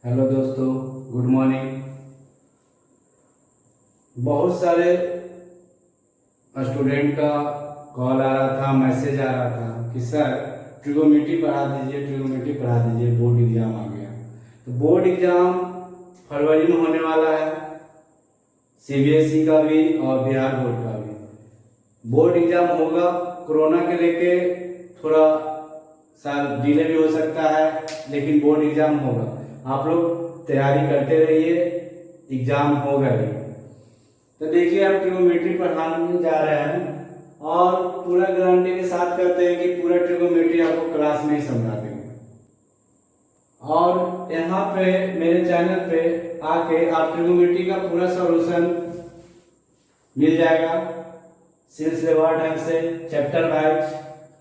Hello दोस्तों, good morning. बहुत सारे स्टूडेंट का कॉल आ रहा था, मैसेज आ रहा था कि सर ट्रिगोनोमेट्री पढ़ा दीजिए, ट्रिगोनोमेट्री पढ़ा दीजिए, बोर्ड एग्जाम आ गया। तो बोर्ड एग्जाम फरवरी में होने वाला है, सीबीएसई का भी और बिहार बोर्ड का भी। बोर्ड एग्जाम होगा, कोरोना के लेके थोड़ा सा डिले भी हो सकता है, लेकिन बोर्ड एग्जाम होगा। आप लोग तैयारी करते रहिए, एग्जाम होगा ही। तो देखिए, हम ट्रिगोनोमेट्री पढ़ाने जा रहे हैं और पूरा गारंटी के साथ करते हैं कि पूरा ट्रिगोनोमेट्री आपको क्लास में ही समझा देंगे। और यहाँ पे मेरे चैनल पे आके आप ट्रिगोनोमेट्री का पूरा सॉल्यूशन मिल जाएगा सिलसिलेवार ढंग से, चैप्टर वाइज।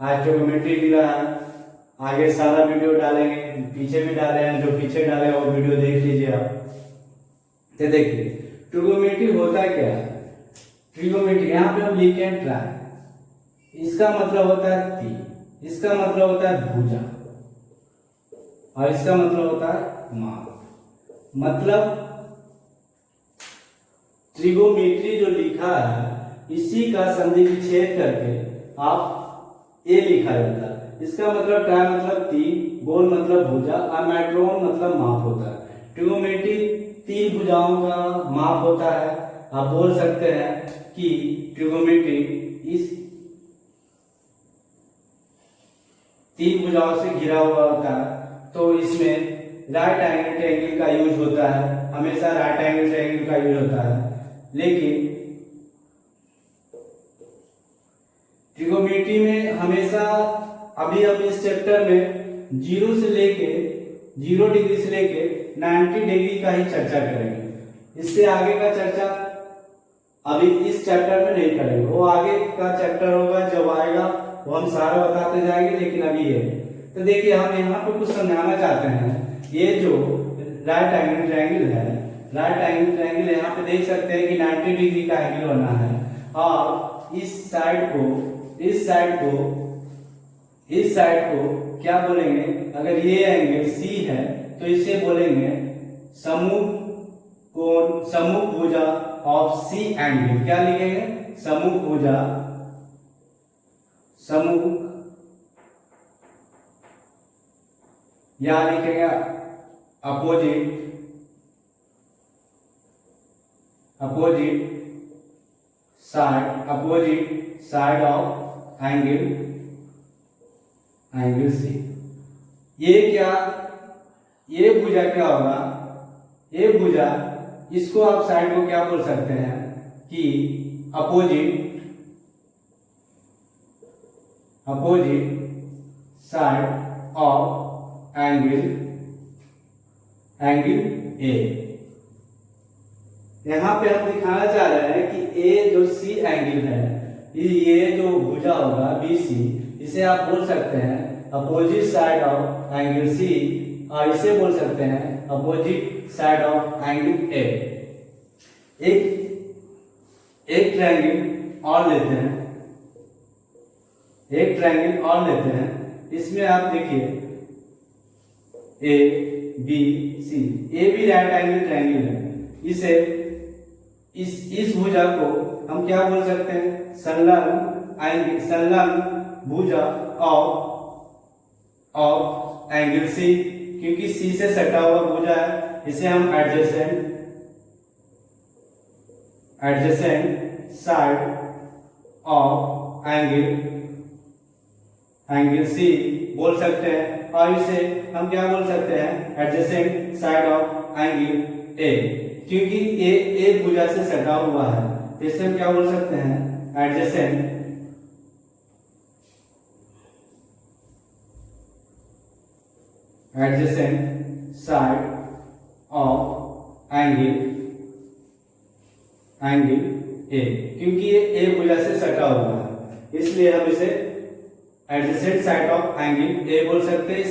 आज ट्रिगोनोमेट्री मिला है, आगे सारा वीडियो डालेंगे, पीछे भी डाले हैं, जो पीछे डाले वो वीडियो देख लीजिए आप। तो देखिए ट्रिगोनोमेट्री होता क्या है। ट्रिगोनोमेट्री यहाँ पे हम लिखे हैं ट्राई, इसका मतलब होता है तीर, इसका मतलब होता है भुजा, और इसका मतलब होता है माप। मतलब ट्रिगोनोमेट्री जो लिखा है इसी का संधि विच्छेद करके आप ए लिखा जाता है। इसका मतलब ट्राई मतलब तीन, गोल मतलब भुजा, और मैट्रोन मतलब माप होता है। ट्रिगोनोमेट्री तीन भुजाओं का माप होता है। आप बोल सकते हैं कि ट्रिगोनोमेट्री इस तीन भुजाओं से घिरा हुआ होता है। तो इसमें राइट एंगल ट्रायंगल का यूज होता है, हमेशा राइट एंगल ट्रायंगल का यूज होता है। लेकिन ट्रिगोनोमेट्री में हमेशा अभी हम इस चैप्टर में 0 से लेके 0 डिग्री से लेके 90 डिग्री का ही चर्चा करेंगे। इससे आगे का चर्चा अभी इस चैप्टर में नहीं करेंगे, वो आगे का चैप्टर होगा जब आएगा, वो हम सारा बताते जाएंगे। लेकिन अभी ये तो देखिए, हम यहाँ पे कुछ समझाना चाहते हैं। ये जो राइट एंगल ट्रायंगल है, राइट एंगल ट्रायंगल यहाँ पे देख सकते हैं कि 90 डिग्री का एंगल बना है, और इस साइड को क्या बोलेंगे? अगर ये एंगल सी है तो इसे बोलेंगे सममुख भुजा ऑफ सी एंगल। क्या लिखेंगे? सममुख भुजा, सममुख, या लिखेंगे opposite side of angle C. ये भुजा क्या होगा? ये भुजा, इसको आप साइड को क्या बोल सकते हैं कि अपोजिट साइड ऑफ एंगल ए। यहाँ पे हम दिखाना चाह रहे हैं कि ए जो सी एंगल है, ये जो भुजा होगा BC, इसे आप बोल सकते हैं opposite side of angle C, और इसे बोल सकते हैं opposite side of angle A. एक ट्रायंगल और लेते हैं, इसमें आप देखिए ए बी सी, ए भी राइट एंगल ट्रायंगल है। इसे इस भुजा को हम क्या बोल सकते हैं? संलग्न भुजा ऑफ एंगल सी, क्योंकि सी से सटा हुआ भुजा है। इसे हम adjacent side of angle C बोल सकते हैं, और इसे हम क्या बोल सकते हैं? एडजेसेंट साइड ऑफ एंगल ए, क्योंकि ए भुजा से सटा हुआ है। तो इसे हम क्या बोल सकते हैं? एडजेसेंट साइड ऑफ एंगल ए, क्योंकि ये ए भुजा से सटा हुआ है, इसलिए हम इसे adjacent side of angle A बोल सकते हैं।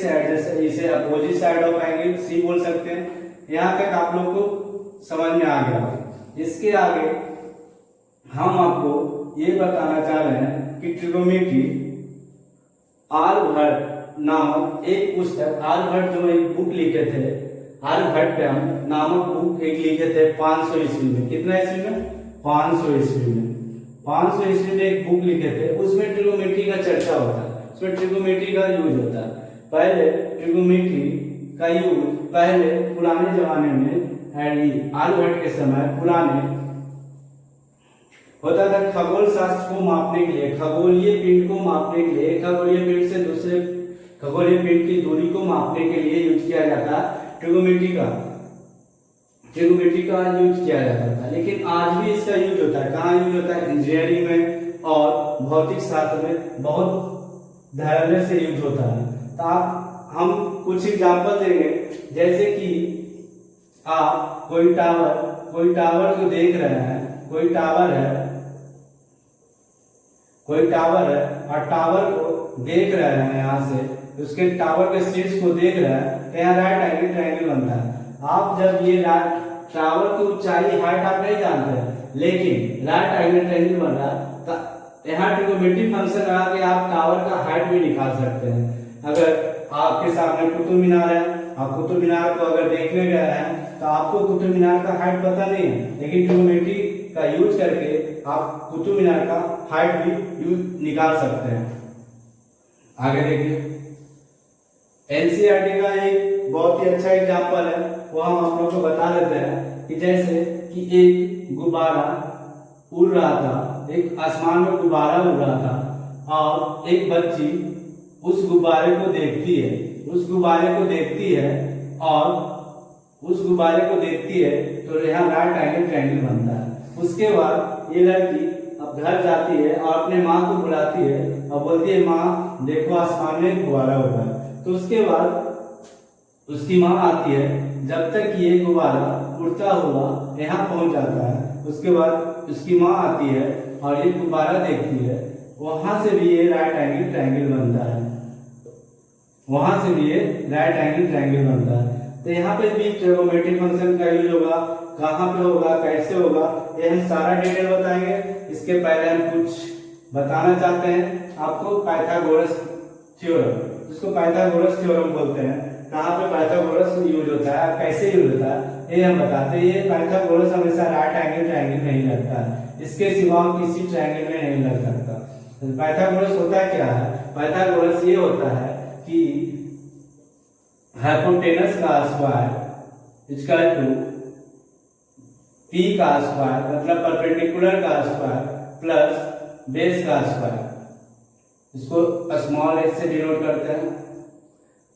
इसे opposite side of angle C बोल सकते हैं। यहाँ तक आप लोग को समझ में आ गया। इसके आगे हम आपको ये बताना चाह रहे हैं कि ट्रिगोनोमेट्री आर्यभट्ट नामक एक पुस्तक, आर्यभट्ट जो एक बुक लिखे थे, आर्यभट्ट नामक बुक एक लिखे थे 500 ईस्वी में। कितना ईस्वी में? 500 ईस्वी में। 500 ईस्वी में एक बुक लिखे थे, उसमें ट्रिगोमेट्री का चर्चा होता है, उसमें ट्रिगोमेट्री का यूज होता है। पहले ट्रिगोमेट्री का यूज पहले पुराने जमाने में आर्यभट्ट के समय पुराने होता था खगोल शास्त्र को मापने के लिए, खगोलीय पिंड को मापने के लिए, खगोलीय पिंड से दूसरे खगोलीय पिंड की दूरी को मापने के लिए यूज किया जाता ट्रिगोमेट्री का यूज किया जाता था। लेकिन आज भी इसका यूज होता है। कहाँ यूज होता है? इंजीनियरिंग में और भौतिक शास्त्र में बहुत धैर्य से यूज होता है। तो आप हम कुछ एग्जाम्पल देंगे, जैसे कि आप कोई टावर को देख रहे हैं, कोई टावर है और टावर को देख रहे हैं यहाँ से, उसके टावर के शीर्ष को देख रहे हैं, तो यहाँ राइट एंगल ट्रायंगल बनता है। आप जब ये टावर की ऊंचाई हाइट आप नहीं जानते हैं, लेकिन राइट एंगल ट्रायंगल बन रहा है, तो यहाँ ट्रिगोमेट्रिक फंक्शन लगा के आप टावर का हाइट भी निकाल सकते हैं। अगर आपके सामने कुतुब मीनार है, आप कुतुब मीनार को अगर देखने गए हैं तो आपको कुतुब मीनार का हाइट पता नहीं है, लेकिन ट्रिगोमेट्री का यूज करके आप कुतुब मीनार का हाइट भी निकाल सकते हैं। आगे देखिए, एनसीईआरटी का एक बहुत ही अच्छा एग्जांपल है, वो हम आप लोगों को बता देते हैं कि जैसे कि एक गुब्बारा उड़ रहा था, एक आसमान में गुब्बारा उड़ रहा था और एक बच्ची उस गुब्बारे को देखती है, तो यहाँ राइट एंगल ट्रायंगल बनता है। उसके बाद ये लड़की अब घर जाती है और अपने माँ को बुलाती है और बोलती है, माँ देखो आसमान में गुब्बारा उड़ रहा है। तो उसके बाद उसकी माँ आती है, जब तक ये गुब्बारा उड़ता हुआ यहाँ पहुंच जाता है, उसके बाद उसकी माँ आती है और ये गुब्बारा देखती है, वहां से भी ये राइट एंगल ट्रायंगल बनता है, तो यहाँ पे भी ट्रिगोमेट्रिक फंक्शन का यूज होगा। कहाँ पे होगा, कैसे होगा, ये हम सारा डिटेल बताएंगे। इसके पहले हम कुछ बताना चाहते हैं आपको पाइथागोरस थ्योरम, जिसको पाइथागोरस थ्योरम बोलते हैं। कहाँ पे पाइथागोरस यूज होता है, कैसे यूज होता है, ये हम बताते हैं। ये पाइथागोरस हमेशा राइट एंगल ट्रायंगल नहीं लगता है, इसके सिवा किसी ट्रायंगल में नहीं लग सकता। तो पाइथागोरस होता क्या है? पाइथागोरस ये होता है कि हाइपोटेनस का स्क्वायर इक्वल टू पी का स्क्वायर, मतलब परपेंडिकुलर का स्क्वायर प्लस बेस का स्क्वायर, इसको स्मॉल एच से डिनोट करते हैं,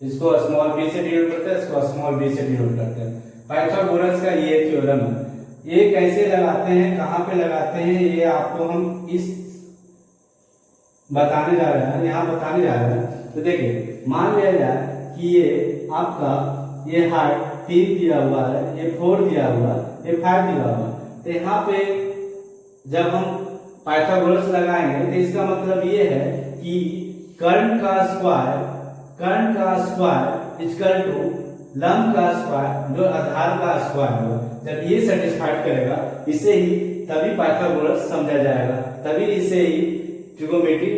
इसको स्मॉल बी से डिनोट करते हैं, इसको स्मॉल बी से डिनोट करते हैं। पाइथागोरस का ये थ्योरम है। ये कैसे लगाते हैं, कहाँ पे लगाते हैं, ये आपको हम इस बताने जा रहे हैं, यहाँ बताने जा रहे हैं। तो देखिए, मान लिया जाए कि ये आपका ये हाइट 3 दिया हुआ है, ये 4 दिया हुआ है, ये 5 दिया हुआ है। तो यहाँ पे जब हम पाइथागोरस लगाएंगे तो इसका मतलब ये है कि कर्ण का स्क्वायर इक्वल टू लंब का स्क्वायर जो आधार का स्क्वायर होगा। जब ये सेटिस्फाइड करेगा, इसे ही तभी पाइथागोरस समझा जाएगा, तभी इसे ही ट्रिगोमेट्रिक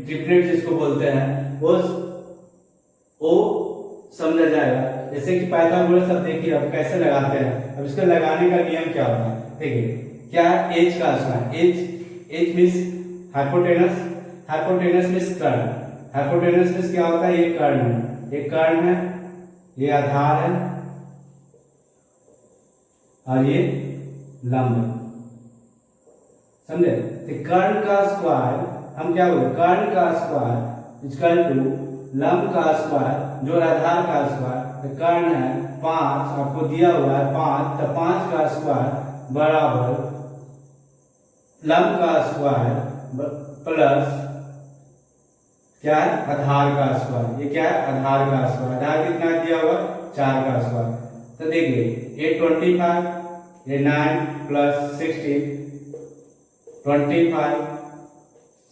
ट्रिपलेट जिसको बोलते हैं वो समझा जाएगा। जैसे कि पाइथागोरस, अब देखिए अब कैसे लगाते हैं। अब इसको लगाने का नियम क्या होता है, देखिए क्या एच का square, H means hypotenuse means कर्ण, हाइपोटेनस मींस क्या होता है, ये कर्ण है, ये आधार है और ये लंब है, समझे। तो कर्ण का स्क्वायर हम क्या बोले, कर्ण का स्क्वायर इक्वल टू लंब का स्क्वायर जो आधार का स्क्वायर। तो कर्ण है 5, आपको दिया हुआ है 5, तो 5 का स्क्वायर बराबर लंब का स्क्वायर प्लस क्या है, आधार का स्क्वायर। ये क्या है, आधार का स्क्वायर। आधार कितना दिया हुआ, 4 का स्क्वायर। तो देखिए ये 25, ये 9 प्लस 16, 25,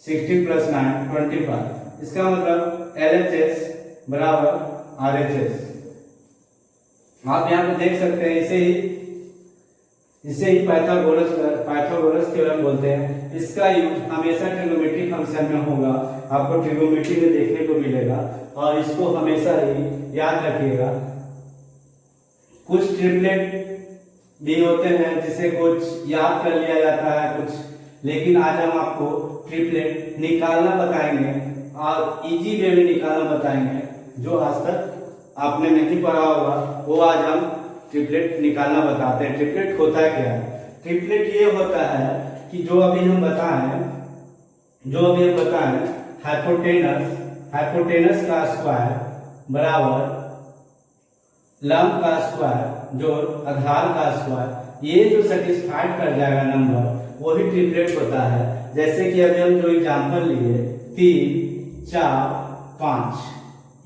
16 प्लस 9 25। इसका मतलब LHS बराबर RHS। आप यहाँ पे देख सकते हैं, इसे ही पाइथागोरस थ्योरम बोलते हैं। इसका यूज हमेशा ट्रिग्नोमेट्रिक फंक्शन में होगा, आपको ट्रिग्नोमेट्री में देखने को मिलेगा और इसको हमेशा ही याद रखिएगा। कुछ ट्रिपलेट भी होते हैं जिसे कुछ याद कर लिया जाता है कुछ, लेकिन आज हम आपको ट्रिपलेट निकालना बताएंगे और इजी वे में निकालना बताएंगे। जो आज तक आपने नहीं पढ़ा होगा वो आज हम ट्रिपलेट निकालना बताते हैं। ट्रिपलेट होता है क्या? ट्रिपलेट ये होता है कि जो अभी हम बताएं हाइपोटेनस का स्क्वायर बराबर लंब का स्क्वायर जो आधार का स्क्वायर, ये जो सेटिस्फाइड कर जाएगा नंबर वही ट्रिपलेट होता है। जैसे कि अभी हम जो एग्जांपल लिए 3, 4, 5,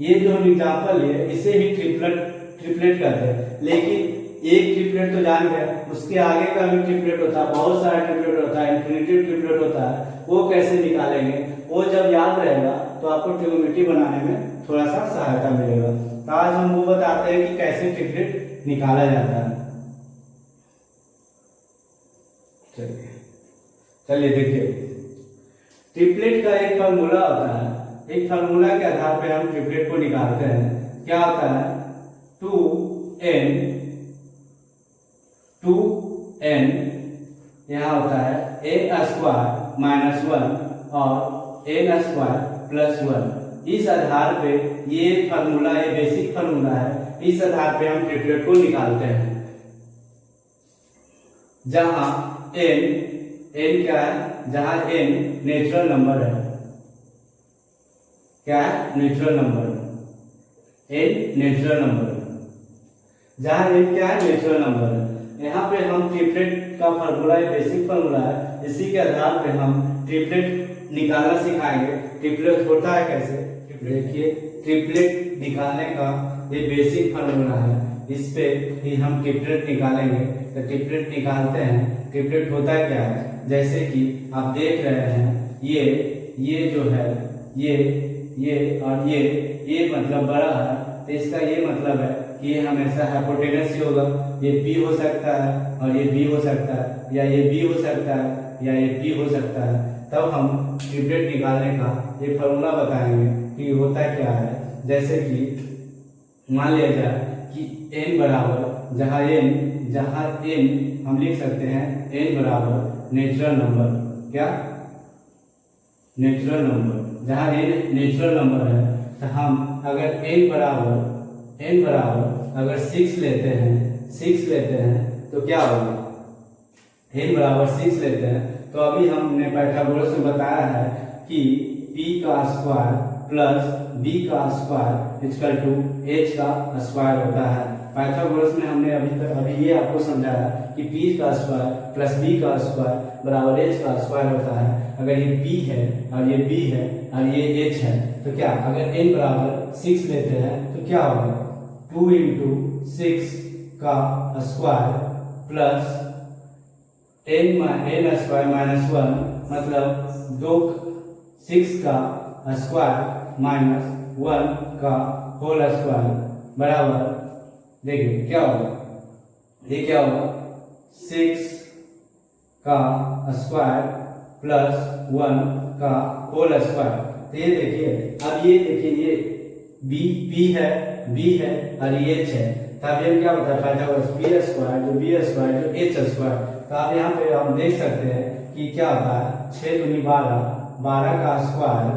ये जो हम एग्जांपल लिए इसे ही ट्रिपलेट कहते हैं। लेकिन एक ट्रिपलेट तो जान गए, उसके आगे का भी ट्रिपलेट होता है, बहुत सारा ट्रिपलेट होता है, इन्फिनिटिव ट्रिपलेट होता है। वो कैसे निकालेंगे? वो जब याद रहेगा तो आपको ट्रिग्नोमेट्री बनाने में थोड़ा सा सहायता मिलेगा। तो आज हम वो बताते हैं कि कैसे ट्रिपलेट निकाला जाता है। चलिए देखिए, ट्रिपलेट का एक फार्मूला होता है। एक फार्मूला के आधार पे हम ट्रिपलेट को निकालते हैं। क्या होता है? 2n यहाँ होता है a स्क्वायर माइनस 1 और n स्क्वायर प्लस 1। इस आधार पे ये फार्मूला, ये बेसिक फार्मूला है, इस आधार पे हम ट्रिपलेट को निकालते हैं। जहां n क्या है? जहां n नेचुरल नंबर है। क्या है? Natural number. n natural number है। जहां n क्या है? नेचुरल नंबर है। यहाँ पे हम ट्रिपलेट का फार्मूला, बेसिक फार्मूला है, इसी के आधार पे हम ट्रिपलेट निकालना सिखाएंगे। ट्रिपलेट होता है कैसे? देखिए, ट्रिपलेट निकालने का ये बेसिक फार्मूला है, इस पे ही हम ट्रिपलेट निकालेंगे। तो ट्रिपलेट निकालते हैं। ट्रिपलेट होता है क्या है? जैसे कि आप देख रहे हैं, ये जो है ये और ये मतलब बड़ा है, तो इसका ये मतलब है कि ये हमेशा हाइपोटेनस ही होगा। ये P हो सकता है और ये B हो सकता है, या ये B हो सकता है या ये P हो सकता है। तब हम ट्रिपलेट निकालने का ये फार्मूला बताएंगे कि होता क्या है। जैसे कि मान लिया जाए कि n बराबर, जहाँ n हम लिख सकते हैं n बराबर नेचुरल नंबर। क्या? Natural number. जहाँ n नेचुरल नंबर है तो हम अगर n बराबर अगर 6 लेते हैं तो क्या होगा? n बराबर 6 लेते हैं तो अभी हमने पाइथागोरस में बताया है कि p का स्क्वायर प्लस b का स्क्वायर इक्वल टू h का स्क्वायर होता है। पाइथागोरस में हमने अभी ये आपको समझाया कि p का स्क्वायर प्लस b का स्क्वायर बराबर h का स्क्वायर होता है। अगर ये p है और ये b है और ये h है तो क्या, अगर n बराबर 6 लेते हैं तो क्या होगा? 2 × 6 का square plus n square minus 1, मतलब 6 का स्क्वायर माइनस 1 का होल स्क्वायर बराबर, देखिए क्या होगा? ये क्या होगा? 6 का स्क्वायर प्लस 1 का होल स्क्वायर। तो ये देखिए, अब ये देखिए, ये b है और ये h है। तब ये क्या होता है? पाइथागोरस b स्क्वायर जो b स्क्वायर जो h स्क्वायर। तो आप यहाँ पे हम देख सकते हैं कि क्या होता है? 6 दूनी 12 का स्क्वायर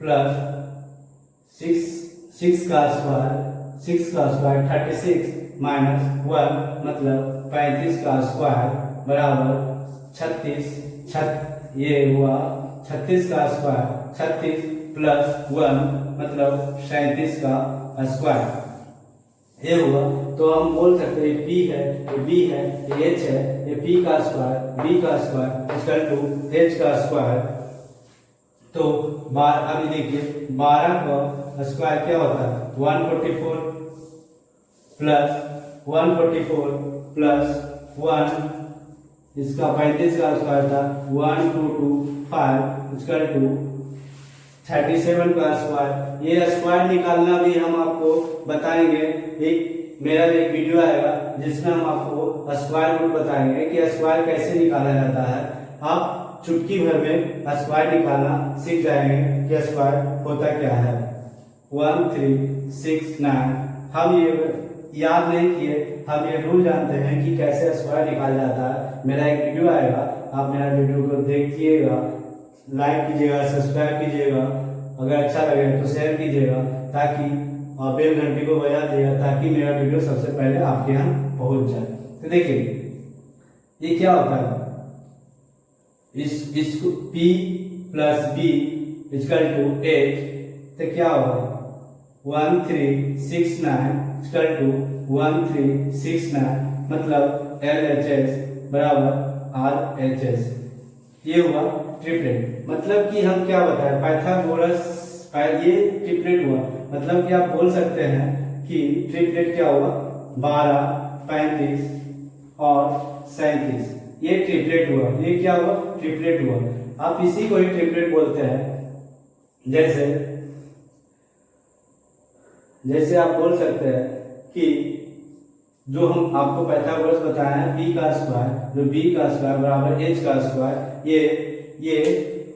प्लस 6 का स्क्वायर 36 माइनस 1 मतलब 35 का स्क्वायर बराबर 36। ये हुआ 36 का स्क्वायर, 36 प्लस 1 मतलब 37 का स्क्वायर, ये हुआ। तो हम बोल सकते हैं P है, ये B है, ये H है, ये P का स्क्वायर B का स्क्वायर इक्वल टू H का स्क्वायर। तो अभी देखिए 12 का स्क्वायर क्या होता है? 144 प्लस 1 इसका 35 का स्क्वायर था 1225 इक्वल टू 37 का स्क्वायर। ये स्क्वायर निकालना भी हम आपको बताएंगे। एक मेरा एक वीडियो आएगा जिसमें हम आपको स्क्वायर रूट बताएंगे कि स्क्वायर कैसे निकाला जाता है। आप चुटकी भर में स्क्वायर निकालना सीख जाएंगे कि स्क्वायर होता क्या है। 1 3 6 9 हम ये याद नहीं किए, हम ये रूल जानते हैं कि कैसे स्क्वायर निकाला जाता है। मेरा एक वीडियो आएगा, आप मेरा वीडियो को देखिएगा, लाइक कीजिएगा, सब्सक्राइब कीजिएगा, अगर अच्छा लगे तो शेयर कीजिएगा, ताकि बेल घंटी को बजा दिएगा ताकि मेरा वीडियो सबसे पहले आपके यहाँ पहुंच जाए। तो देखिए ये क्या होता है, इसको P plus B equal to H, तो क्या होगा 1369 इक्वल टू 1369, मतलब LHS बराबर RHS। ये हुआ ट्रिपलेट। मतलब कि हम क्या बताएं, पाइथागोरस ये ट्रिपलेट हुआ, मतलब कि आप बोल सकते हैं कि ट्रिपलेट क्या हुआ 12 35 और 37, ये ट्रिपलेट हुआ। ये क्या हुआ ट्रिपलेट हुआ। आप इसी को ही ट्रिपलेट बोलते हैं। जैसे आप बोल सकते हैं कि जो हम आपको पाइथागोरस बताया है P का स्क्वायर जो B का स्क्वायर बराबर H का स्क्वायर, ये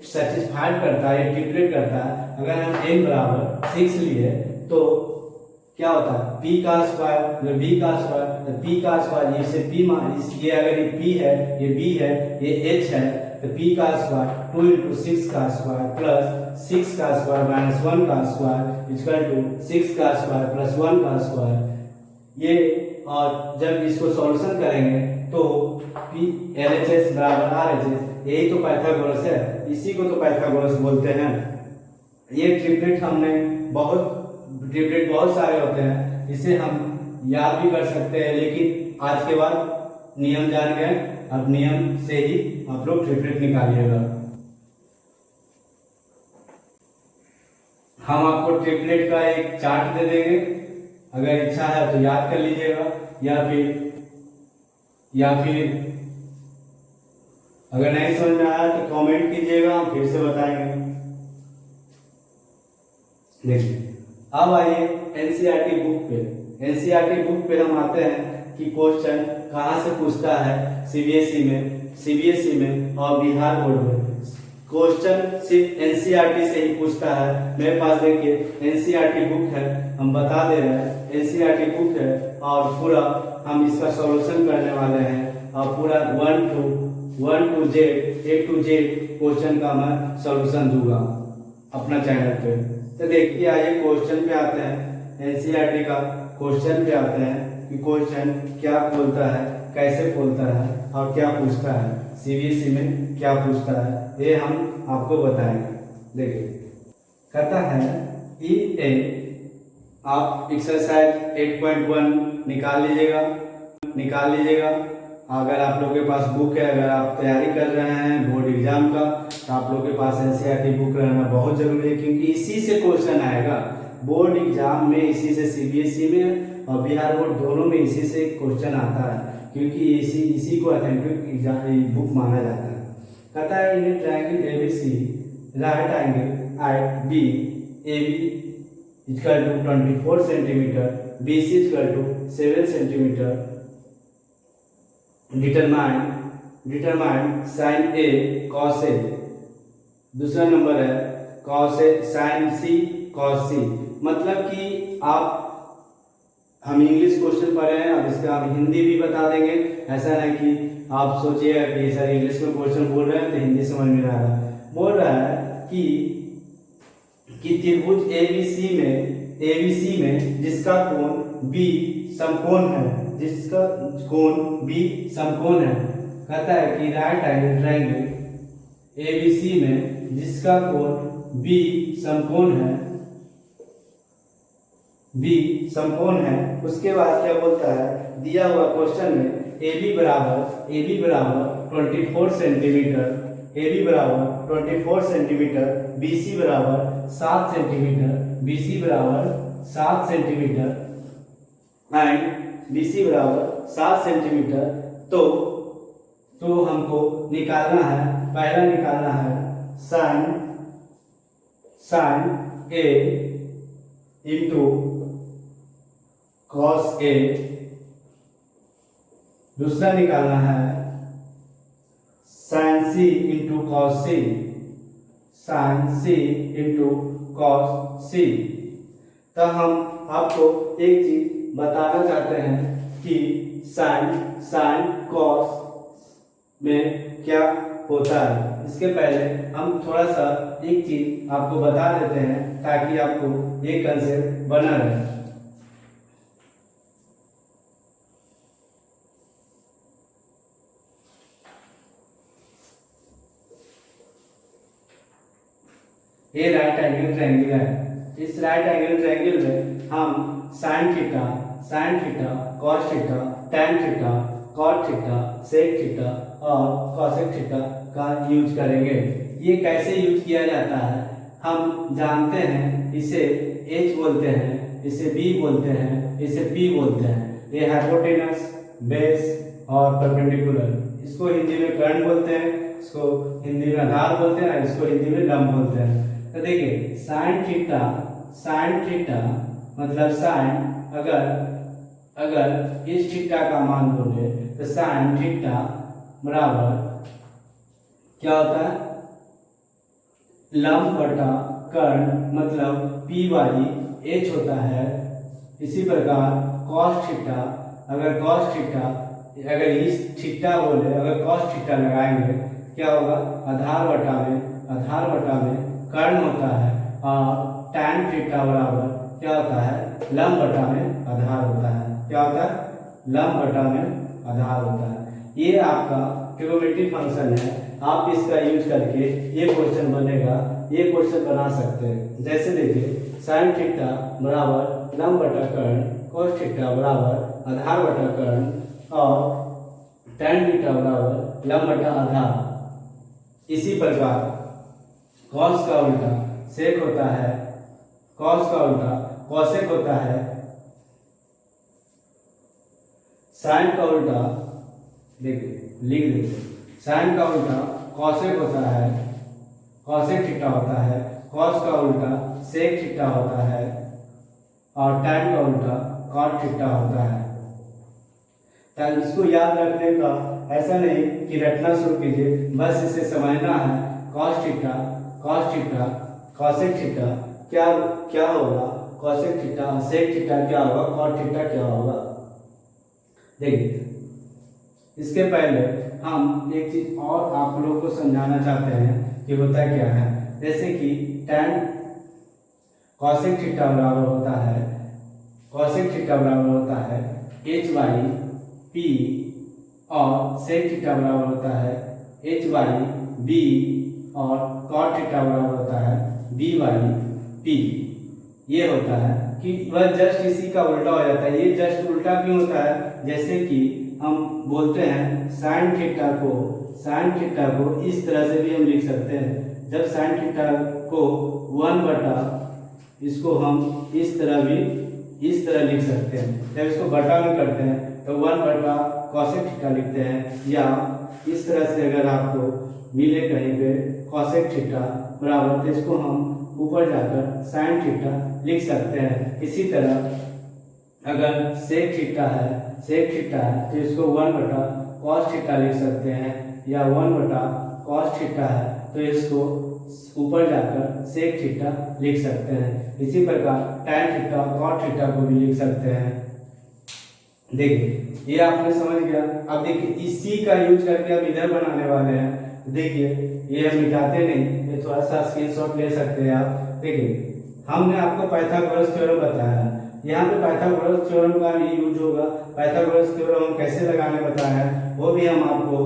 सेटिस्फाइड करता है, ये ट्रिपलेट करता है। अगर हम n बराबर 6 लिए तो क्या होता है P का स्क्वायर जो B का स्क्वायर, तो P का स्क्वायर इसे P ये अगर ये P है, ये B है, ये H है, तो P का स्क्वायर 2 इंटू 6 का स्क्वायर प्लस 6 का स्क्वायर माइनस 1 का स्क्वायर इक्वल टू 6 का स्क्वायर प्लस 1 का स्क्वायर। ये और जब इसको सॉल्यूशन करेंगे तो P LHS बराबर RHS, यही तो पाइथागोरस है, इसी को तो पाइथागोरस बोलते हैं। ये ट्रिपलेट ट्रिपलेट बहुत सारे होते हैं, इसे हम याद भी कर सकते हैं, लेकिन आज के बाद नियम जान गए, अब नियम से ही आप लोग ट्रिपलेट निकालिएगा। हम आपको ट्रिपलेट का एक चार्ट दे देंगे, अगर इच्छा है तो याद कर लीजिएगा, या फिर अगर नहीं समझ में आया तो कमेंट कीजिएगा, हम फिर से बताएंगे। देखिए अब आइए एनसीईआरटी बुक पे हम आते हैं कि क्वेश्चन कहाँ से पूछता है सीबीएसई में और बिहार बोर्ड में। क्वेश्चन सिर्फ एनसीईआरटी से ही पूछता है। मेरे पास देखिए एनसीईआरटी बुक है, हम बता दे रहे हैं एनसीईआरटी बुक है, और पूरा हम इसका सॉल्यूशन करने वाले हैं, और पूरा 1 to Z A to Z question का मैं सॉल्यूशन दूंगा अपना चैनल पे। तो देखिए आइए क्वेश्चन पे आते हैं, एनसीईआरटी का क्वेश्चन पे आते हैं कि क्वेश्चन क्या बोलता है, कैसे बोलता है और क्या पूछता है, सीबीएसई में क्या पूछता है, ये हम आपको बताएंगे। देखिए कहता है EA, आप एक्सरसाइज 8.1 निकाल लीजिएगा। अगर आप लोग के पास बुक है, अगर आप तैयारी कर रहे हैं बोर्ड एग्जाम का, तो आप लोग के पास एनसीईआरटी बुक रहना बहुत जरूरी है, क्योंकि इसी से क्वेश्चन आएगा बोर्ड एग्जाम में, इसी से सीबीएसई में और बिहार बोर्ड दोनों में इसी से क्वेश्चन आता है, क्योंकि इसी को ऑथेंटिक बुक माना जाता है। कहता है in triangle ABC right angle at B AB equal to 24 centimetre, BC equal to 7 centimetre, determine sine A cos A। दूसरा नंबर है cos A sine C cos C। मतलब कि हम इंग्लिश क्वेश्चन पढ़े हैं, अब इसका हम हिंदी भी बता देंगे। ऐसा नहीं कि आप सोचिएगा कि सर इंग्लिश में क्वेश्चन बोल रहे हैं तो हिंदी समझ में आ रहा है। बोल रहा है कि त्रिभुज ABC में जिसका कोण B समकोण है, कहता है कि राइट एंगल ट्रायंगल ABC में जिसका कोण B समकोण है, उसके बाद क्या बोलता है, दिया हुआ क्वेश्चन में AB बराबर 24 सेंटीमीटर, BC बराबर 7 सेंटीमीटर, तो हमको निकालना है, पहला निकालना है sine A into cos A, दूसरा निकालना है sin C into cos C, sin C into cos C। तो हम आपको एक चीज बताना चाहते हैं कि sin cos में क्या होता है। इसके पहले हम थोड़ा सा एक चीज आपको बता देते हैं ताकि आपको ये कंसेप्ट बना रहे। ये राइट एंगल ट्रायंगल है। इस राइट एंगल ट्रायंगल में हम sin theta, cos theta, tan theta, cot theta, sec theta और cosec थीटा का यूज करेंगे। ये कैसे यूज किया जाता है हम जानते हैं। इसे H बोलते हैं, इसे B बोलते हैं, इसे P बोलते हैं। ये हाइपोटेनस, बेस और परपेंडिकुलर। इसको हिंदी में कर्ण बोलते हैं, इसको हिंदी में आधार बोलते हैं, इसको हिंदी में लंब बोलते हैं। तो देखिए sin थीटा मतलब sin, अगर इस थीटा का मान बोले तो sin थीटा बराबर क्या होता है, लंब बटा कर्ण मतलब P बाई H होता है। इसी प्रकार cos थीटा, अगर इस थीटा बोले, अगर cos थीटा लगाएंगे क्या होगा, आधार बटा में कर्ण होता है और tan थीटा बराबर क्या होता है, लंब बटा में आधार होता है। क्या होता है, लंब बटा में आधार होता है। ये आपका ट्रिग्नोमेट्री फंक्शन है। आप इसका यूज करके ये क्वेश्चन बनेगा, ये क्वेश्चन बना सकते हैं। जैसे देखिए sin थीटा बराबर लंब बटा कर्ण, cos थीटा बराबर आधार बटा कर्ण और tan थीटा बराबर लंब बटा आधार। इसी प्रकार cos का उल्टा sec होता है, cos का उल्टा cosec होता है, sin का उल्टा देखिए लिख देते, sin का उल्टा cosec होता है, cosec थीटा होता है, cos का उल्टा sec थीटा होता है और tan का उल्टा cot थीटा होता है। तो इसको याद रखने का ऐसा नहीं कि रटना शुरू कीजिए, बस इसे समझना है। cos थीटा cosec थीटा क्या होगा, cosec थीटा sec थीटा क्या होगा, cot थीटा क्या होगा। देखिए इसके पहले हम एक चीज और आप लोगों को समझाना चाहते हैं कि होता क्या है। जैसे कि tan cosec थीटा बराबर होता है h बाई p और sec थीटा बराबर होता है h बाई b और cot थीटा बराबर होता है b बाई p। ये होता है कि वह जस्ट इसी का उल्टा हो जाता है। ये जस्ट उल्टा क्यों होता है, जैसे कि हम बोलते हैं sin थीटा को इस तरह से भी हम लिख सकते हैं। जब sin थीटा को 1 बटा, इसको हम इस तरह लिख सकते हैं। जब इसको बटा में करते हैं तो 1 बटा cosec थीटा लिखते हैं, या इस तरह से अगर आपको मिले कहीं पे cosec थीटा बराबर, तो इसको हम ऊपर जाकर sin थीटा लिख सकते हैं। इसी तरह अगर sec थीटा है तो इसको 1 बटा cos थीटा लिख सकते हैं, या 1 बटा cos थीटा है तो इसको ऊपर जाकर sec थीटा लिख सकते हैं। इसी प्रकार tan थीटा cot थीटा को भी लिख सकते हैं। देखिए ये आपने समझ गया। अब देखिए इसी का यूज करके हम इधर बनाने वाले हैं। देखिए ये हम मिटाते नहीं, ये थोड़ा सा स्क्रीनशॉट ले सकते हैं आप। देखिए हमने आपको पाइथागोरस थ्योरम बताया, यहाँ पे पाइथागोरस थ्योरम का भी यूज होगा। पाइथागोरस थ्योरम हम कैसे लगाने बताया है वो भी हम आपको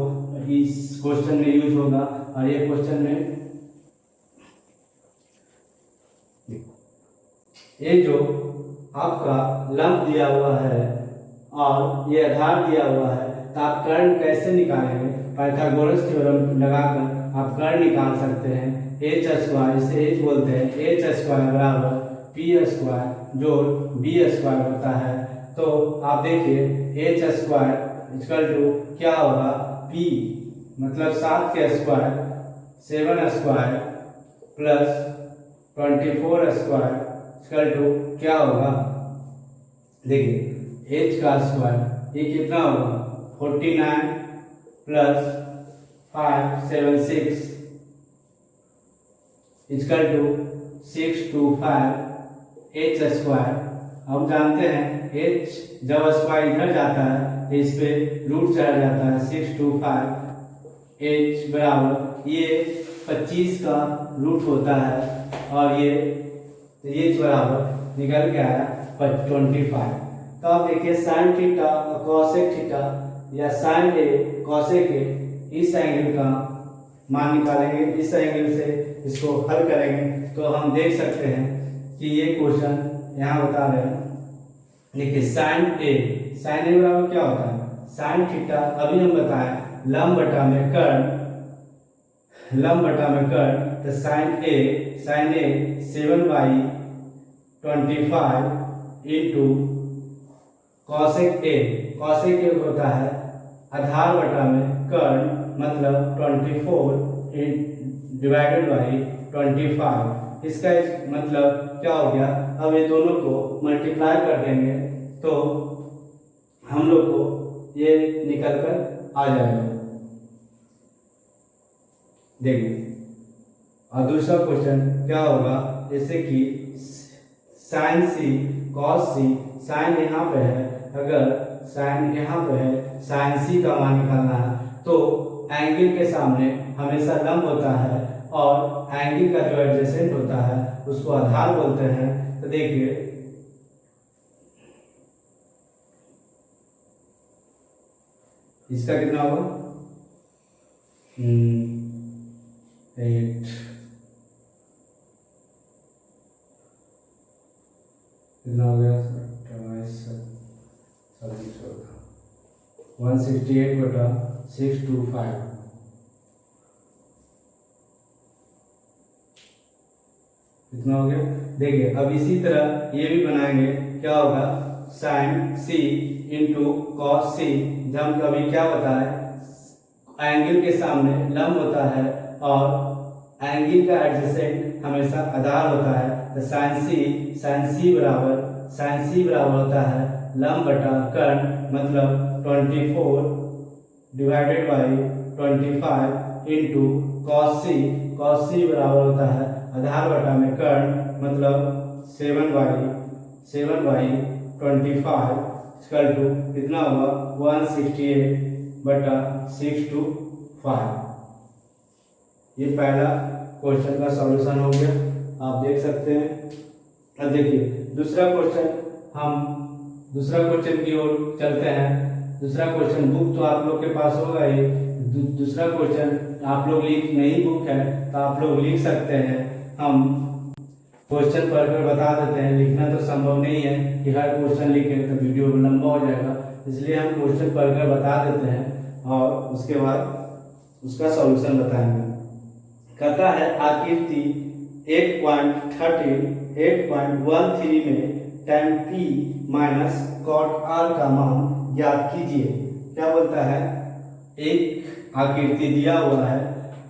इस क्वेश्चन में यूज होगा। और ये क्वेश्चन में ये जो आपका लंब दिया हुआ है और ये आधार दिया हुआ है, तो आप कर्ण कैसे निकालेंगे, पाइथागोरस थ्योरम लगाकर आप कर्ण निकाल सकते हैं। h स्क्वायर, इसे h बोलते हैं, h स्क्वायर बराबर p स्क्वायर जोड़ b स्क्वायर होता है। तो आप देखिए h स्क्वायर इक्वल टू क्या होगा, p मतलब 7 के square 7 square plus 24 square equal to क्या होगा देखिए एच का स्क्वायर ये कितना होगा 49 plus 576 equal to 625 H square. हम जानते हैं एच जब स्क्वायर इधर जाता है तो इस पे रूट चढ़ जाता है 625 एच बराबर ये 25 का रूट होता है और ये बराबर निकल के आया 25। तो आप देखिए साइन थीटा और कॉसेक थीटा या साइन ए कॉसेक ए इस एंगल का मान निकालेंगे, इस एंगल से इसको हल करेंगे तो हम देख सकते हैं कि ये क्वेश्चन यहाँ बता रहे हैं। देखिए साइन ए बराबर क्या होता है साइन थीटा, अभी हम बताएं लंब बटा में कर्ण तो sine A 7/25 into cosec A होता है आधार बटा में कर्ण मतलब 24/25। इसका मतलब क्या हो गया, अब ये दोनों को मल्टीप्लाई कर देंगे तो हम लोग को ये निकल कर आ जाएगा। देखिए और दूसरा क्वेश्चन क्या होगा, जैसे कि साइन सी कॉस सी, साइन यहाँ पे है, अगर साइन यहाँ पे है साइन सी का मान निकालना है तो एंगल के सामने हमेशा लंब होता है और एंगल का जो एडजेसेंट होता है उसको आधार बोलते हैं। तो देखिए इसका कितना होगा 8 कितना हो गया 168/625 कितना हो गया। देखिए अब इसी तरह ये भी बनाएंगे, क्या होगा साइन सी इंटू कॉस सी। जब कभी क्या बताए एंगल के सामने लंब होता है और एंगल का एडजेसेंट हमेशा आधार होता है तो साइन सी बराबर होता है लंब बटा कर्ण मतलब 24/25 इंटू कॉस सी बराबर होता है आधार बटा में कर्ण मतलब 7/25 इक्वल टू कितना होगा 168/625। ये पहला क्वेश्चन का सॉल्यूशन हो गया, आप देख सकते हैं। अब देखिए दूसरा क्वेश्चन की ओर चलते हैं। दूसरा क्वेश्चन बुक तो आप लोग के पास होगा ही, दूसरा क्वेश्चन आप लोग नहीं बुक है तो आप लोग लिख सकते हैं। हम क्वेश्चन पढ़कर बता देते हैं, लिखना तो संभव नहीं है कि हर क्वेश्चन लिखें तो वीडियो लंबा हो जाएगा, इसलिए हम क्वेश्चन पढ़कर बता देते हैं और उसके बाद उसका सॉल्यूशन बताएंगे। कहता है आकृति 8.13 में tan p minus cot r का मान ज्ञात कीजिए। क्या बोलता है, एक आकृति दिया हुआ है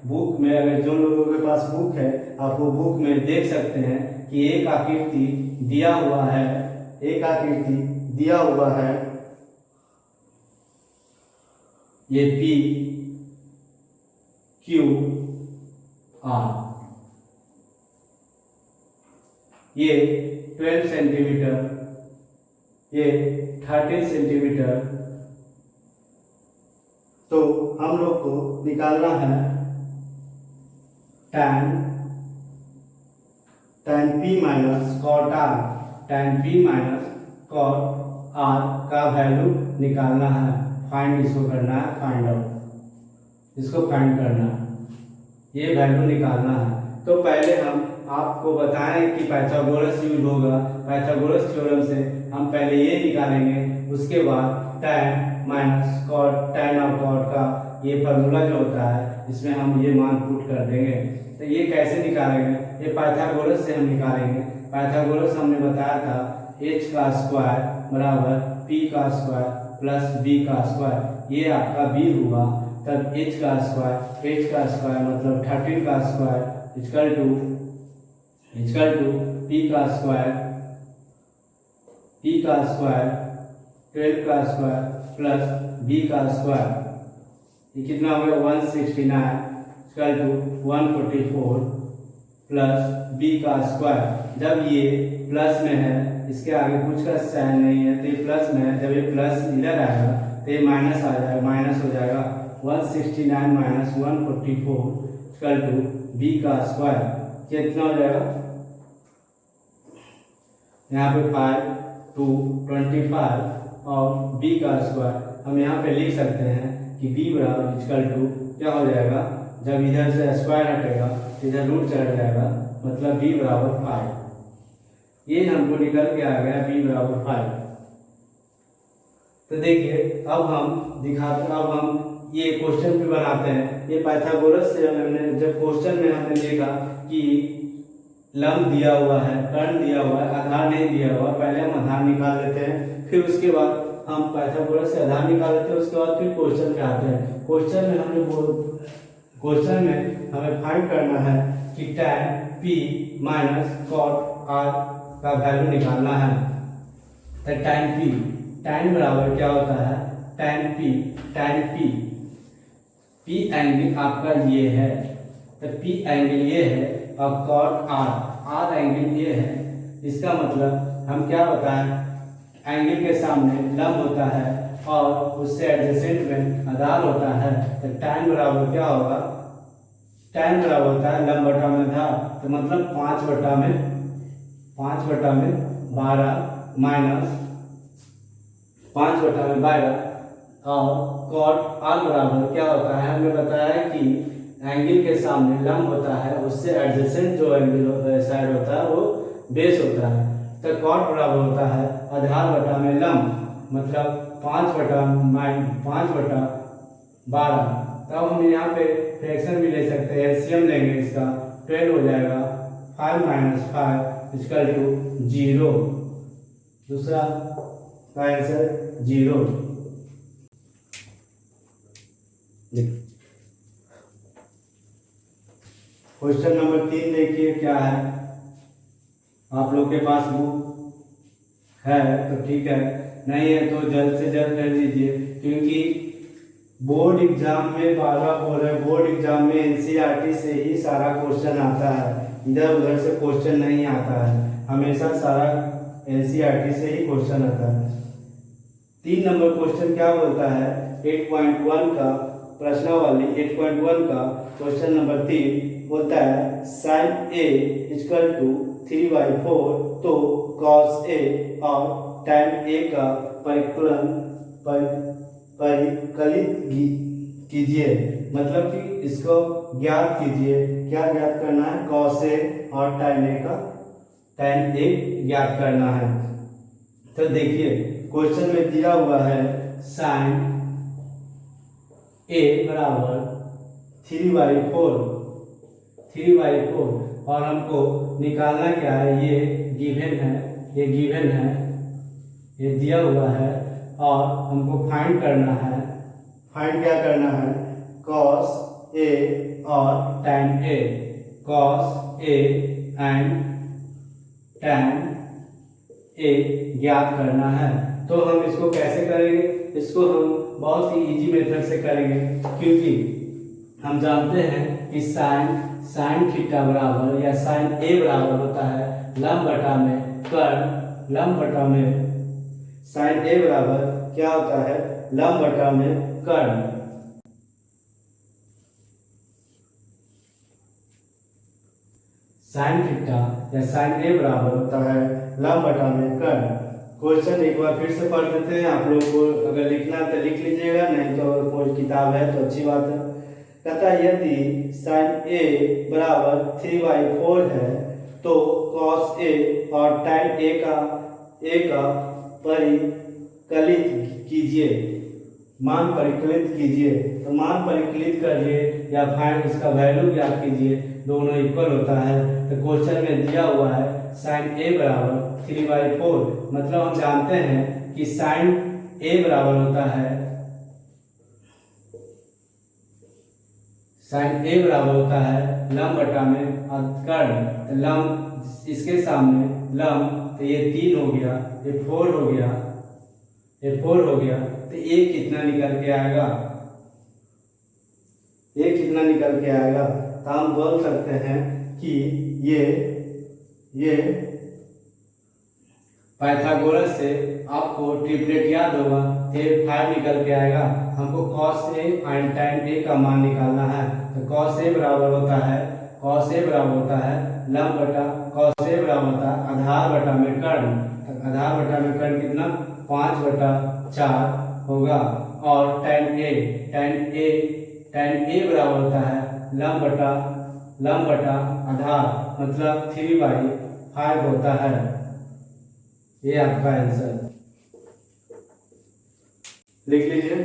बुक में, अगर जो लोगों के पास बुक है आप वो बुक में देख सकते हैं कि एक आकृति दिया हुआ है ये p q r, ये 12 सेंटीमीटर, ये 13 सेंटीमीटर। तो हम लोग को निकालना है tan p minus cot r, tan p minus cot r का वैल्यू निकालना है, इसको करना है फाइंड आउट, इसको फाइंड करना है, ये वैल्यू निकालना है। तो पहले हम आपको बताएं कि पाइथागोरस यूज होगा, पाइथागोरस थ्योरम से हम पहले ये निकालेंगे, उसके बाद tan माइनस cot tan और cot का ये फार्मूला जो होता है इसमें हम ये मान पुट कर देंगे। तो ये कैसे निकालेंगे, ये पाइथागोरस से हम निकालेंगे। पाइथागोरस हमने बताया था h का स्क्वायर बराबर p का स्क्वायर प्लस b का स्क्वायर, ये आपका b हुआ। तब h का स्क्वायर मतलब 13 का स्क्वायर इक्वल टू p का स्क्वायर, p का स्क्वायर 12 का स्क्वायर प्लस b का स्क्वायर, ये कितना हो गया 169 इक्वल टू 144 प्लस b का स्क्वायर। जब ये प्लस में है, इसके आगे कुछ का साइन नहीं है तो ये प्लस में है, जब ये प्लस इधर आएगा तो ये माइनस आ जाएगा, माइनस हो जाएगा 169 माइनस 144 इक्वल टू b का स्क्वायर, कितना हो जाएगा यहाँ पे 5 2 25 और b का स्क्वायर हम यहाँ पे लिख सकते हैं कि b बराबर इक्वल टू क्या हो जाएगा, जब इधर से स्क्वायर हटेगा इधर रूट चला जाएगा, मतलब b बराबर 5। ये हमको निकल के आ गया b बराबर 5। तो देखिए अब हम ये क्वेश्चन भी बनाते हैं। ये पाइथागोरस से हमने जब क्वेश्चन में हमने देखा कि लंब दिया हुआ है, कर्ण दिया हुआ है, आधार नहीं दिया हुआ, पहले हम आधार निकाल लेते हैं, फिर उसके बाद हम पाइथागोरस से आधार निकाल लेते हैं, उसके बाद फिर क्वेश्चन पे आते हैं। क्वेश्चन में हमें फाइंड करना है कि tan p minus cot r का वैल्यू निकालना है। तो tan बराबर क्या होता है, tan p एंगल आपका ये है, तो p एंगल ये है और cot r एंगल ये है। इसका मतलब हम क्या बताएं, एंगल के सामने लंब होता है और उससे एडजेसेंट में आधार होता है। तो tan बराबर क्या होगा, tan बराबर होता है लंब बटा में आधार, तो मतलब 5 बटा में 12 माइनस 5 बटा में 12 और cot r बराबर क्या होता है, हमने बताया कि एंगल के सामने लंब होता है, उससे एडजेसेंट जो एंगल साइड होता है वो बेस होता है। तो cot बराबर होता है आधार बटा में लंब, मतलब 5 बटा 12। तब हम यहाँ पे फ्रैक्शन भी ले सकते हैं, एलसीएम लेंगे इसका, 12 हो जाएगा 5 माइनस 5 इक्वल टू 0। दूसरा का आंसर 0। क्वेश्चन नंबर 3 देखिए क्या है। आप लोग के पास बुक है तो ठीक है, नहीं है तो जल्द से जल्द कर लीजिए, क्योंकि बोर्ड एग्जाम में बार बार बोल रहे हैं, बोर्ड एग्जाम में एनसीईआरटी से ही सारा क्वेश्चन आता है, इधर उधर से क्वेश्चन नहीं आता है, हमेशा सारा एनसीईआरटी से ही क्वेश्चन आता है। 3 नंबर क्वेश्चन क्या बोलता है, 8.1 का प्रश्नावली 8.1 का क्वेश्चन नंबर 3 बोलता है sin a इक्वल टू 3/4, तो cos a और tan a का परिकलित कीजिए, मतलब कि इसको ज्ञात कीजिए। क्या ज्ञात करना है, cos a और tan a ज्ञात करना है। तो देखिए क्वेश्चन में दिया हुआ है sin a बराबर 3/4 और हमको निकालना क्या है, ये गिवन है, ये दिया हुआ है और हमको फाइंड करना है। फाइंड क्या करना है, cos a और tan a, cos a and tan a ज्ञात करना है। तो हम इसको कैसे करेंगे, इसको हम बहुत ही इजी मेथड से करेंगे, क्योंकि हम जानते हैं कि साइन थीटा बराबर या साइन a बराबर होता है लंब बटा में कर्ण, लंब बटा में साइन a बराबर क्या होता है, लंब बटा में कर्ण। साइन थीटा या साइन a बराबर होता है लंब बटा में कर्ण। क्वेश्चन एक बार फिर से पढ़ देते हैं, आप लोग को अगर लिखना है तो लिख लीजिएगा, नहीं तो कोई किताब है तो अच्छी बात है। कहता है यदि sin a बराबर 3/4 है तो cos a और tan a का परिकलित कीजिए, मान परिकलित कीजिए। तो मान परिकलित करिए या फाइंड इसका वैल्यू ज्ञात कीजिए, दोनों इक्वल होता है। तो क्वेश्चन में दिया हुआ है sin a बराबर 3/4, मतलब हम जानते हैं कि sin a बराबर होता है लंब बटा में कर्ण। लंब इसके सामने लंब तो ये 3 हो गया, ये 4 हो गया, ये 4 हो गया, तो ये कितना निकल के आएगा, ये कितना निकल के आएगा, तो हम बोल सकते हैं कि ये पाइथागोरस से आपको ट्रिपलेट याद होगा, ये 5 निकल के आएगा। हमको cos A and tan A का मान निकालना है, तो cos A बराबर होता है, cos A बराबर होता है लंब बटा cos A बराबर होता है आधार बटा में कर्ण, तो आधार बटा में कर्ण कितना 5/4 होगा। और tan A बराबर होता है लंब बटा आधार, मतलब 3/5 होता है। ये आपका आंसर लिख लीजिए।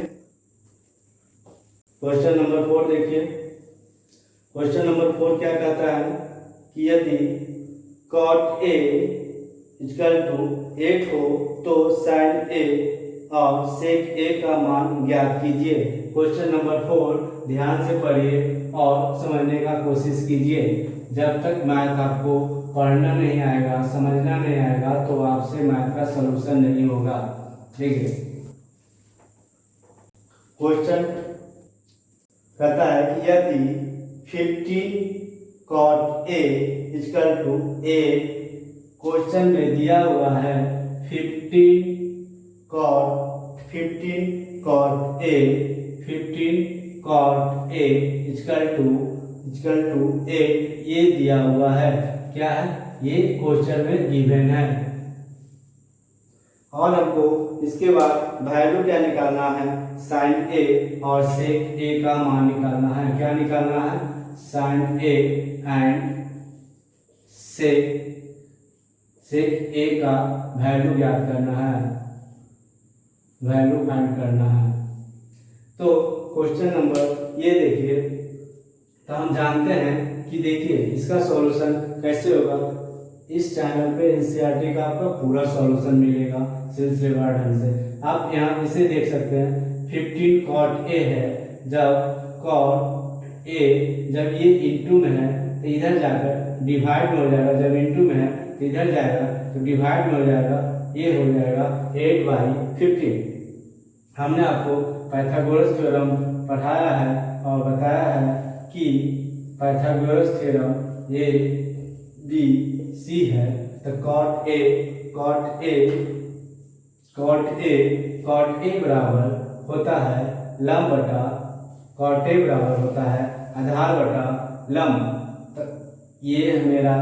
क्वेश्चन नंबर 4 देखिए। क्वेश्चन नंबर 4 क्या कहता है कि यदि cot A = 8 हो तो sin A और sec A का मान ज्ञात कीजिए। क्वेश्चन नंबर 4 ध्यान से पढ़िए और समझने का कोशिश कीजिए। जब तक मैथ आपको पढ़ना नहीं आएगा, समझना नहीं आएगा, तो आपसे मैथ का सलूशन नहीं होगा। देखिए क्वेश्चन कहता है कि यदि 15 cot A = 8, क्वेश्चन में दिया हुआ है 15 cot A = 8, ये दिया हुआ है। क्या है ये क्वेश्चन में गिवन है, और हमको इसके बाद वैल्यू क्या निकालना है, sin A और sec A का मान निकालना है। क्या निकालना है, sin A and sec A का वैल्यू ज्ञात करना है, वैल्यू फाइंड करना है। तो क्वेश्चन नंबर ये देखिए, तो हम जानते हैं कि देखिए इसका सॉल्यूशन कैसे होगा। इस चैनल पे एनसीईआरटी का आपका पूरा सॉल्यूशन मिलेगा सिलसिलेवार ढंग से। आप यहाँ इसे देख सकते हैं, 15 cot A है, जब cot A जब ये इंटू में है तो इधर जाकर डिवाइड में हो जाएगा, जब इंटू में है तो इधर जाएगा तो डिवाइड में हो जाएगा, ये हो जाएगा 8/15। हमने आपको पाइथागोरस थ्योरम पढ़ाया है और बताया है कि पाइथागोरस थ्योरम ये बी सी है, तो cot A बराबर होता है लंब बटा, cot A बराबर होता है आधार बटा लंब। तो ये मेरा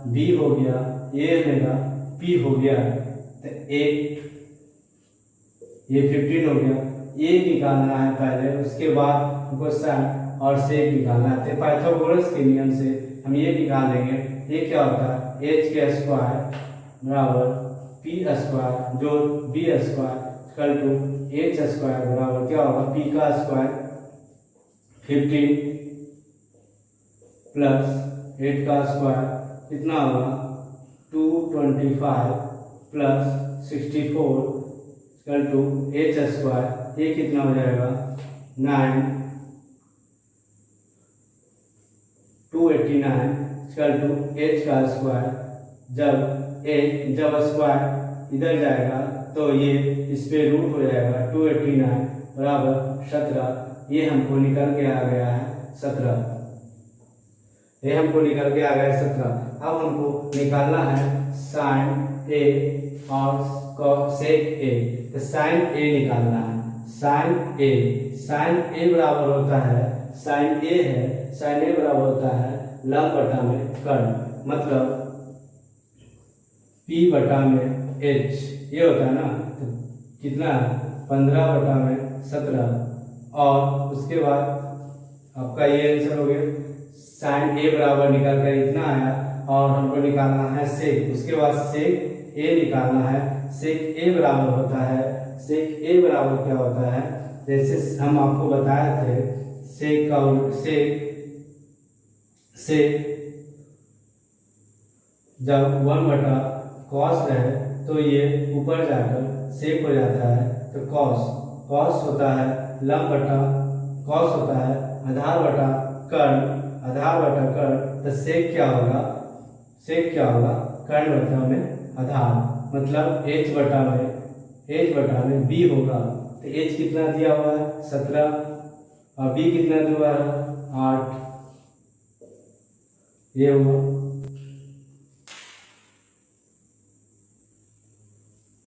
B हो गया, ये मेरा P हो गया, तो 8, ये 15 हो गया। ये निकालना है पहले, उसके बाद हमको sin और sec निकालना है। तो पाइथागोरस के नियम से हम ये निकाल लेंगे। ये क्या होता है, h² बराबर p² जो b² = h² बराबर क्या होगा, p का स्क्वायर 15 प्लस 8 का स्क्वायर कितना होगा 225 प्लस 64 = h²। ये कितना हो जाएगा 9 289 = h का स्क्वायर। जब स्क्वायर इधर जाएगा तो ये इस पे रूट हो जाएगा, 289 बराबर 17। ये हमको निकल के आ गया है 17, ये हमको निकल के आ गया है 17। अब हमको निकालना है sin A और sec A। तो sin A निकालना है, sin A बराबर होता है, sin A है, sin A बराबर होता है लंब बटा में कर्ण, मतलब P बटा में H, ये होता है ना। तो कितना 15/17, और उसके बाद आपका ये आंसर हो गया। sin A बराबर निकाल कर इतना आया, और हमको निकालना है sec, उसके बाद sec A निकालना है। sec A बराबर होता है, sec A बराबर क्या होता है, जैसे हम आपको बताए थे, sec जब 1/cos है तो ये ऊपर जाकर sec हो जाता है, तो cos होता है लंब बटा, cos होता है आधार बटा कर्ण, तो sec क्या होगा, कर्ण बटा में आधार मतलब h बटा में b होगा, तो h कितना दिया हुआ है 17 और b कितना दिया हुआ है 8, ये हुआ।